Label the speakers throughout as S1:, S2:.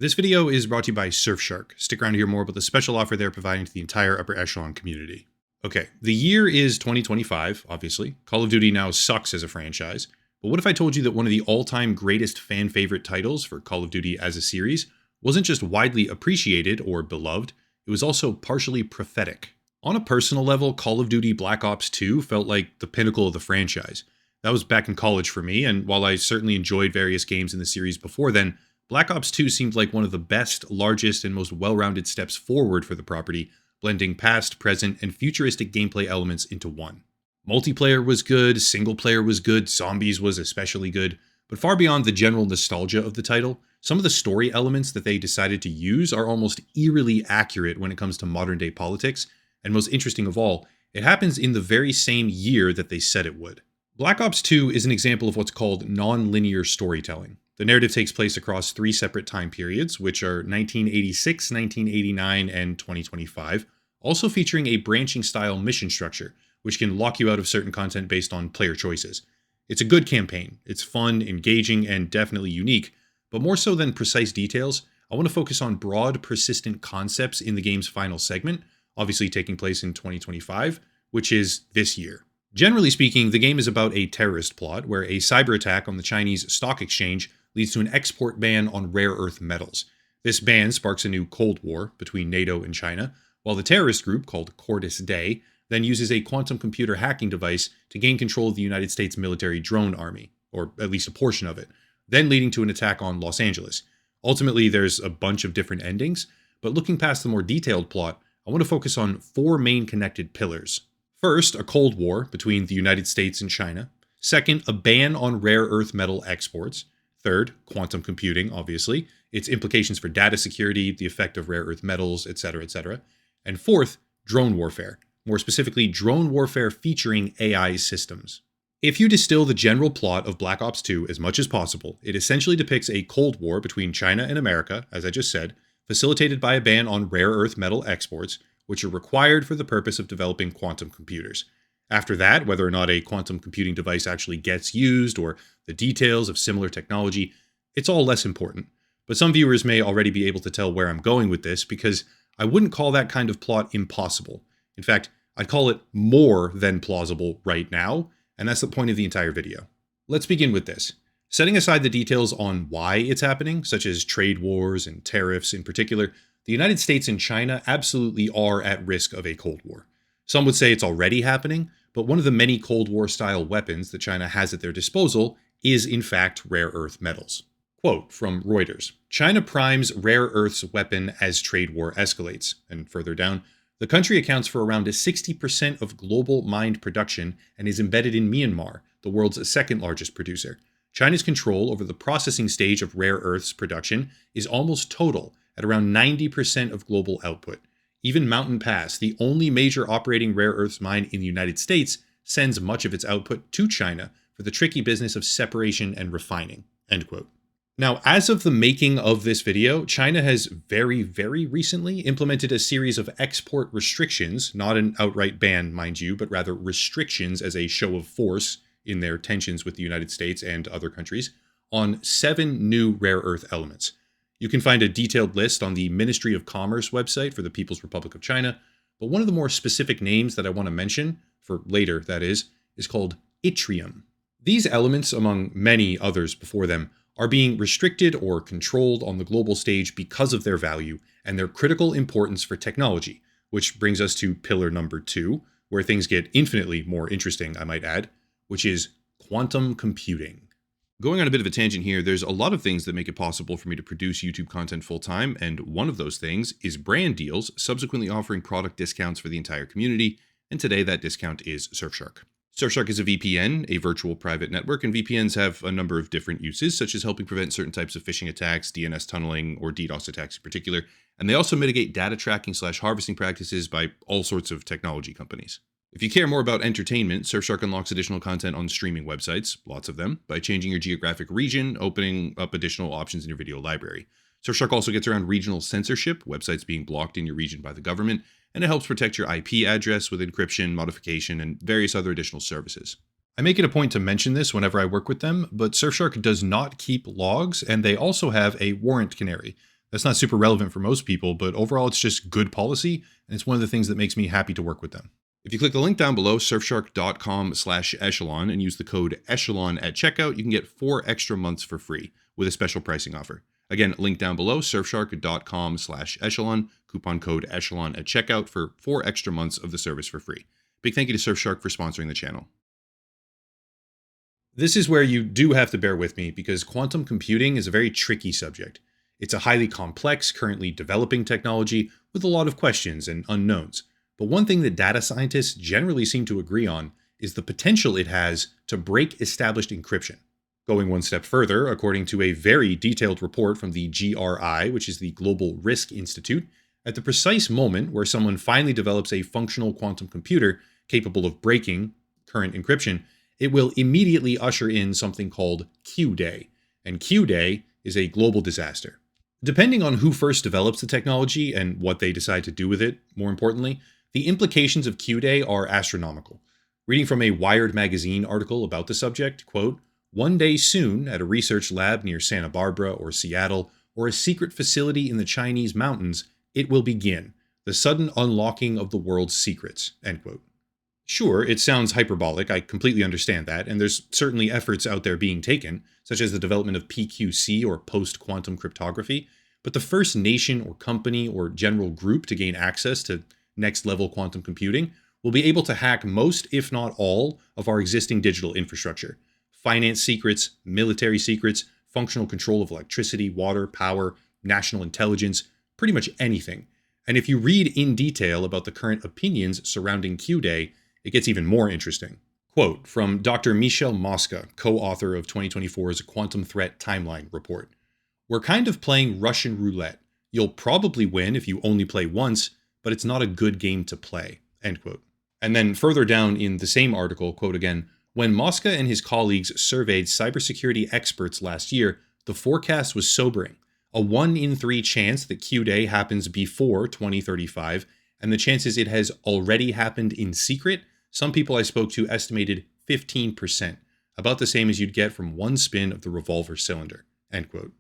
S1: This video is brought to you by Surfshark. Stick around to hear more about the special offer they're providing to the entire upper echelon community. Okay, the year is 2025, obviously. Call of Duty now sucks as a franchise. But what if I told you that one of the all-time greatest fan favorite titles for Call of Duty as a series wasn't just widely appreciated or beloved, it was also partially prophetic. On a personal level, Call of Duty Black Ops 2 felt like the pinnacle of the franchise. That was back in college for me, and while I certainly enjoyed various games in the series before then, Black Ops 2 seemed like one of the best, largest, and most well-rounded steps forward for the property, blending past, present, and futuristic gameplay elements into one. Multiplayer was good, single player was good, zombies was especially good, but far beyond the general nostalgia of the title, some of the story elements that they decided to use are almost eerily accurate when it comes to modern-day politics, and most interesting of all, it happens in the very same year that they said it would. Black Ops 2 is an example of what's called non-linear storytelling. The narrative takes place across three separate time periods, which are 1986, 1989, and 2025, also featuring a branching style mission structure, which can lock you out of certain content based on player choices. It's a good campaign. It's fun, engaging, and definitely unique, but more so than precise details, I want to focus on broad, persistent concepts in the game's final segment, obviously taking place in 2025, which is this year. Generally speaking, the game is about a terrorist plot where a cyber attack on the Chinese stock exchange leads to an export ban on rare earth metals. This ban sparks a new Cold War between NATO and China, while the terrorist group, called Cordis Day, then uses a quantum computer hacking device to gain control of the United States military drone army, or at least a portion of it, then leading to an attack on Los Angeles. Ultimately, there's a bunch of different endings, but looking past the more detailed plot, I want to focus on four main connected pillars. First, a Cold War between the United States and China. Second, a ban on rare earth metal exports. Third, quantum computing, obviously, its implications for data security, the effect of rare earth metals, etc., etc. And fourth, drone warfare, more specifically drone warfare featuring AI systems. If you distill the general plot of Black Ops 2 as much as possible, it essentially depicts a Cold War between China and America, as I just said, facilitated by a ban on rare earth metal exports, which are required for the purpose of developing quantum computers. After that, whether or not a quantum computing device actually gets used or the details of similar technology, it's all less important. But some viewers may already be able to tell where I'm going with this because I wouldn't call that kind of plot impossible. In fact, I'd call it more than plausible right now, and that's the point of the entire video. Let's begin with this. Setting aside the details on why it's happening, such as trade wars and tariffs in particular, the United States and China absolutely are at risk of a Cold War. Some would say it's already happening, but one of the many Cold War-style weapons that China has at their disposal is, in fact, rare earth metals. Quote from Reuters, "China primes rare earths weapon as trade war escalates." And further down, "The country accounts for around 60% of global mined production and is embedded in Myanmar, the world's second largest producer. China's control over the processing stage of rare earths production is almost total, at around 90% of global output. Even Mountain Pass, the only major operating rare earths mine in the United States, sends much of its output to China for the tricky business of separation and refining." End quote. Now, as of the making of this video, China has very, very recently implemented a series of export restrictions, not an outright ban, mind you, but rather restrictions as a show of force in their tensions with the United States and other countries, on 7 new rare earth elements. You can find a detailed list on the Ministry of Commerce website for the People's Republic of China, but one of the more specific names that I want to mention, for later that is called yttrium. These elements, among many others before them, are being restricted or controlled on the global stage because of their value and their critical importance for technology, which brings us to pillar number 2, where things get infinitely more interesting, I might add, which is quantum computing. Going on a bit of a tangent here, there's a lot of things that make it possible for me to produce YouTube content full-time, and one of those things is brand deals, subsequently offering product discounts for the entire community, and today that discount is Surfshark. Surfshark is a VPN, a virtual private network, and VPNs have a number of different uses, such as helping prevent certain types of phishing attacks, DNS tunneling, or DDoS attacks in particular, and they also mitigate data tracking/harvesting practices by all sorts of technology companies. If you care more about entertainment, Surfshark unlocks additional content on streaming websites, lots of them, by changing your geographic region, opening up additional options in your video library. Surfshark also gets around regional censorship, websites being blocked in your region by the government, and it helps protect your IP address with encryption, modification, and various other additional services. I make it a point to mention this whenever I work with them, but Surfshark does not keep logs, and they also have a warrant canary. That's not super relevant for most people, but overall it's just good policy, and it's one of the things that makes me happy to work with them. If you click the link down below, surfshark.com/echelon, and use the code echelon at checkout, you can get 4 extra months for free with a special pricing offer. Again, link down below, surfshark.com/echelon, coupon code echelon at checkout for 4 extra months of the service for free. Big thank you to Surfshark for sponsoring the channel. This is where you do have to bear with me because quantum computing is a very tricky subject. It's a highly complex, currently developing technology with a lot of questions and unknowns. But one thing that data scientists generally seem to agree on is the potential it has to break established encryption. Going one step further, according to a very detailed report from the GRI, which is the Global Risk Institute, at the precise moment where someone finally develops a functional quantum computer capable of breaking current encryption, it will immediately usher in something called Q-Day. And Q-Day is a global disaster. Depending on who first develops the technology and what they decide to do with it, more importantly, the implications of Q-Day are astronomical. Reading from a Wired magazine article about the subject, quote, "One day soon, at a research lab near Santa Barbara or Seattle, or a secret facility in the Chinese mountains, it will begin, the sudden unlocking of the world's secrets," end quote. Sure, it sounds hyperbolic, I completely understand that, and there's certainly efforts out there being taken, such as the development of PQC or post-quantum cryptography, but the first nation or company or general group to gain access to next-level quantum computing will be able to hack most, if not all, of our existing digital infrastructure. Finance secrets, military secrets, functional control of electricity, water, power, national intelligence, pretty much anything. And if you read in detail about the current opinions surrounding Q-Day, it gets even more interesting. Quote from Dr. Michel Mosca, co-author of 2024's Quantum Threat Timeline report. "We're kind of playing Russian roulette. You'll probably win if you only play once, but it's not a good game to play," end quote. And then further down in the same article, quote again, "When Mosca and his colleagues surveyed cybersecurity experts last year, the forecast was sobering. A 1 in 3 chance that Q-Day happens before 2035, and the chances it has already happened in secret, some people I spoke to estimated 15%, about the same as you'd get from one spin of the revolver cylinder," end quote.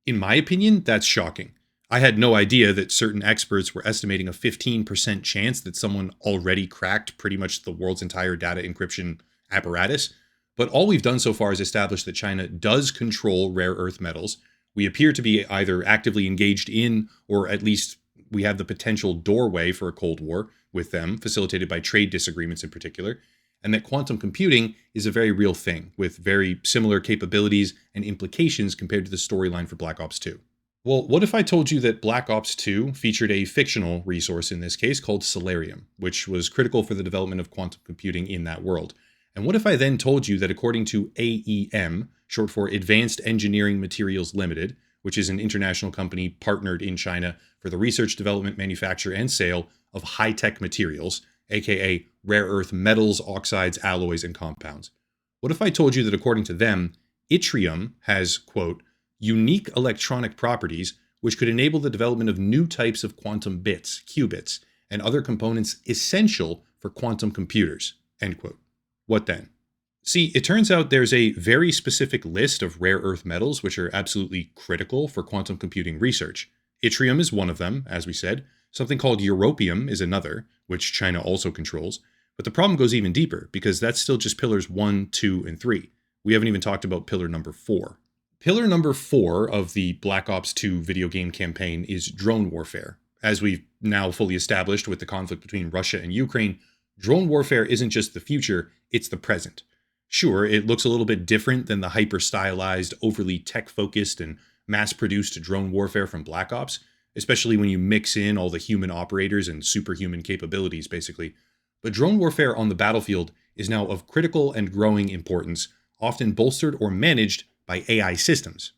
S1: In my opinion, that's shocking. I had no idea that certain experts were estimating a 15% chance that someone already cracked pretty much the world's entire data encryption apparatus. But all we've done so far is establish that China does control rare earth metals. We appear to be either actively engaged in, or at least we have the potential doorway for a Cold War with them, facilitated by trade disagreements in particular, and that quantum computing is a very real thing, with very similar capabilities and implications compared to the storyline for Black Ops 2. Well, what if I told you that Black Ops 2 featured a fictional resource in this case called Solarium, which was critical for the development of quantum computing in that world? And what if I then told you that according to AEM, short for Advanced Engineering Materials Limited, which is an international company partnered in China for the research, development, manufacture, and sale of high-tech materials, aka rare earth metals, oxides, alloys, and compounds. What if I told you that according to them, yttrium has, quote, "unique electronic properties which could enable the development of new types of quantum bits, qubits, and other components essential for quantum computers," end quote. What then? See, it turns out there's a very specific list of rare earth metals which are absolutely critical for quantum computing research. Yttrium is one of them, as we said. Something called europium is another, which China also controls. But the problem goes even deeper, because that's still just pillars 1, 2, and 3. We haven't even talked about pillar number 4. Pillar number 4 of the Black Ops 2 video game campaign is drone warfare. As we've now fully established with the conflict between Russia and Ukraine, drone warfare isn't just the future, it's the present. Sure, it looks a little bit different than the hyper-stylized, overly tech-focused, and mass-produced drone warfare from Black Ops, especially when you mix in all the human operators and superhuman capabilities, basically. But drone warfare on the battlefield is now of critical and growing importance, often bolstered or managed by AI systems.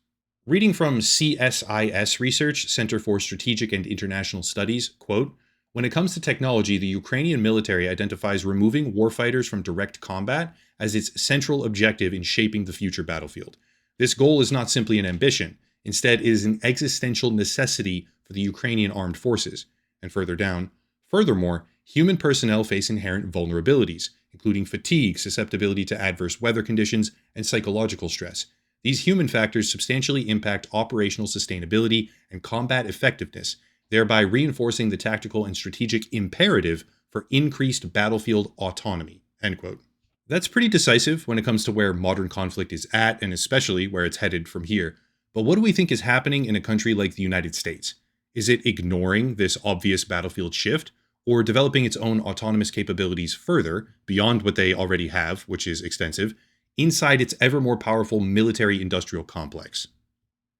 S1: Reading from CSIS Research, Center for Strategic and International Studies, quote, "When it comes to technology, the Ukrainian military identifies removing warfighters from direct combat as its central objective in shaping the future battlefield. This goal is not simply an ambition. Instead, it is an existential necessity for the Ukrainian armed forces." And further down, "Furthermore, human personnel face inherent vulnerabilities, including fatigue, susceptibility to adverse weather conditions, and psychological stress. These human factors substantially impact operational sustainability and combat effectiveness, thereby reinforcing the tactical and strategic imperative for increased battlefield autonomy." End quote. That's pretty decisive when it comes to where modern conflict is at, and especially where it's headed from here. But what do we think is happening in a country like the United States? Is it ignoring this obvious battlefield shift, or developing its own autonomous capabilities further, beyond what they already have, which is extensive, inside its ever more powerful military-industrial complex?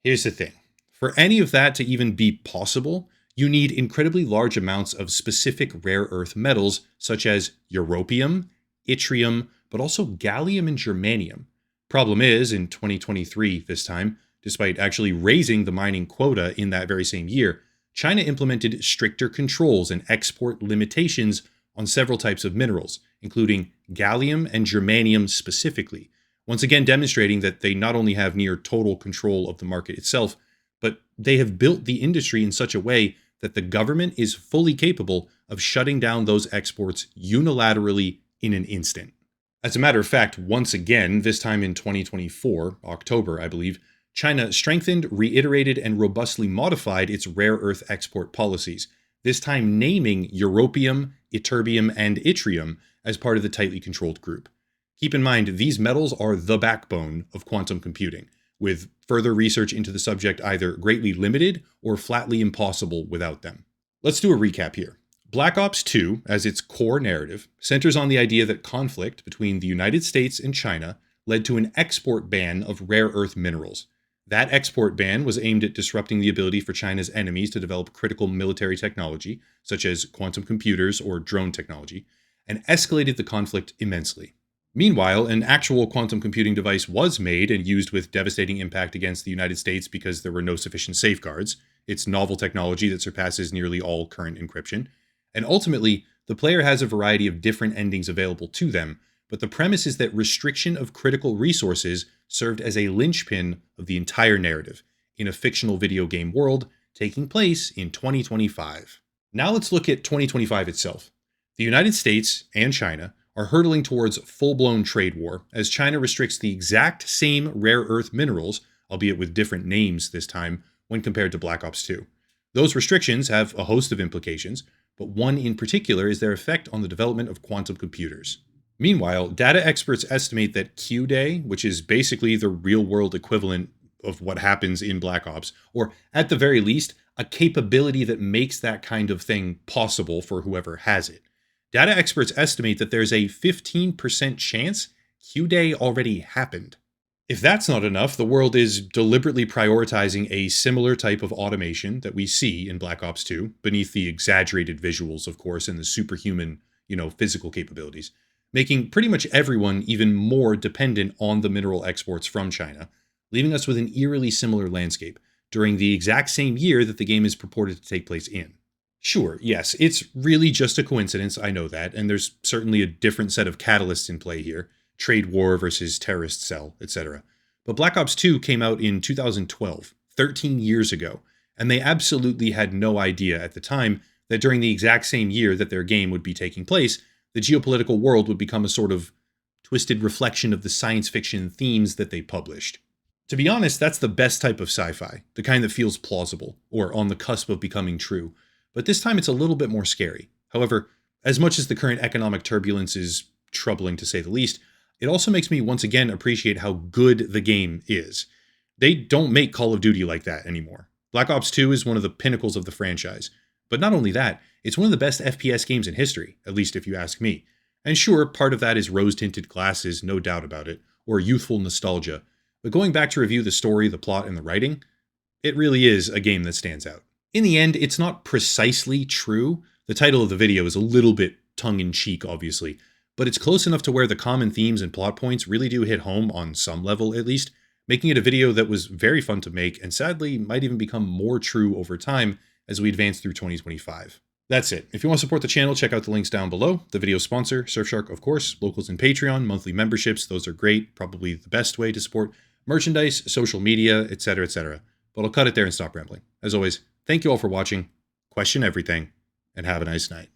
S1: Here's the thing. For any of that to even be possible, you need incredibly large amounts of specific rare earth metals, such as europium, yttrium, but also gallium and germanium. Problem is, in 2023 this time, despite actually raising the mining quota in that very same year, China implemented stricter controls and export limitations on several types of minerals, including gallium and germanium specifically, once again demonstrating that they not only have near total control of the market itself, but they have built the industry in such a way that the government is fully capable of shutting down those exports unilaterally in an instant. As a matter of fact, once again, this time in 2024, October, I believe, China strengthened, reiterated, and robustly modified its rare earth export policies, this time naming europium, ytterbium, and yttrium as part of the tightly controlled group. Keep in mind, these metals are the backbone of quantum computing, with further research into the subject either greatly limited or flatly impossible without them. Let's do a recap here. Black Ops 2, as its core narrative, centers on the idea that conflict between the United States and China led to an export ban of rare earth minerals. That export ban was aimed at disrupting the ability for China's enemies to develop critical military technology, such as quantum computers or drone technology, and escalated the conflict immensely. Meanwhile, an actual quantum computing device was made and used with devastating impact against the United States because there were no sufficient safeguards. It's novel technology that surpasses nearly all current encryption. And ultimately, the player has a variety of different endings available to them, but the premise is that restriction of critical resources served as a linchpin of the entire narrative in a fictional video game world taking place in 2025. Now let's look at 2025 itself. The United States and China are hurtling towards full-blown trade war as China restricts the exact same rare earth minerals, albeit with different names this time, when compared to Black Ops 2. Those restrictions have a host of implications, but one in particular is their effect on the development of quantum computers. Meanwhile, data experts estimate that Q-Day, which is basically the real-world equivalent of what happens in Black Ops, or at the very least, a capability that makes that kind of thing possible for whoever has it. Data experts estimate that there's a 15% chance Q-Day already happened. If that's not enough, the world is deliberately prioritizing a similar type of automation that we see in Black Ops 2, beneath the exaggerated visuals, of course, and the superhuman, physical capabilities, making pretty much everyone even more dependent on the mineral exports from China, leaving us with an eerily similar landscape during the exact same year that the game is purported to take place in. Sure, yes, it's really just a coincidence, I know that, and there's certainly a different set of catalysts in play here, trade war versus terrorist cell, etc. But Black Ops 2 came out in 2012, 13 years ago, and they absolutely had no idea at the time that during the exact same year that their game would be taking place, the geopolitical world would become a sort of twisted reflection of the science fiction themes that they published. To be honest, that's the best type of sci-fi, the kind that feels plausible, or on the cusp of becoming true. But this time it's a little bit more scary. However, as much as the current economic turbulence is troubling to say the least, it also makes me once again appreciate how good the game is. They don't make Call of Duty like that anymore. Black Ops 2 is one of the pinnacles of the franchise. But not only that, it's one of the best FPS games in history, at least if you ask me. And sure, part of that is rose-tinted glasses, no doubt about it, or youthful nostalgia. But going back to review the story, the plot, and the writing, it really is a game that stands out. In the end, it's not precisely true. The title of the video is a little bit tongue-in-cheek, obviously, but it's close enough to where the common themes and plot points really do hit home on some level, at least, making it a video that was very fun to make and sadly might even become more true over time as we advance through 2025. That's it. If you want to support the channel, check out the links down below. The video sponsor, Surfshark, of course, locals and Patreon, monthly memberships, those are great, probably the best way to support merchandise, social media, etc., etc. But I'll cut it there and stop rambling. As always, thank you all for watching, question everything, and have a nice night.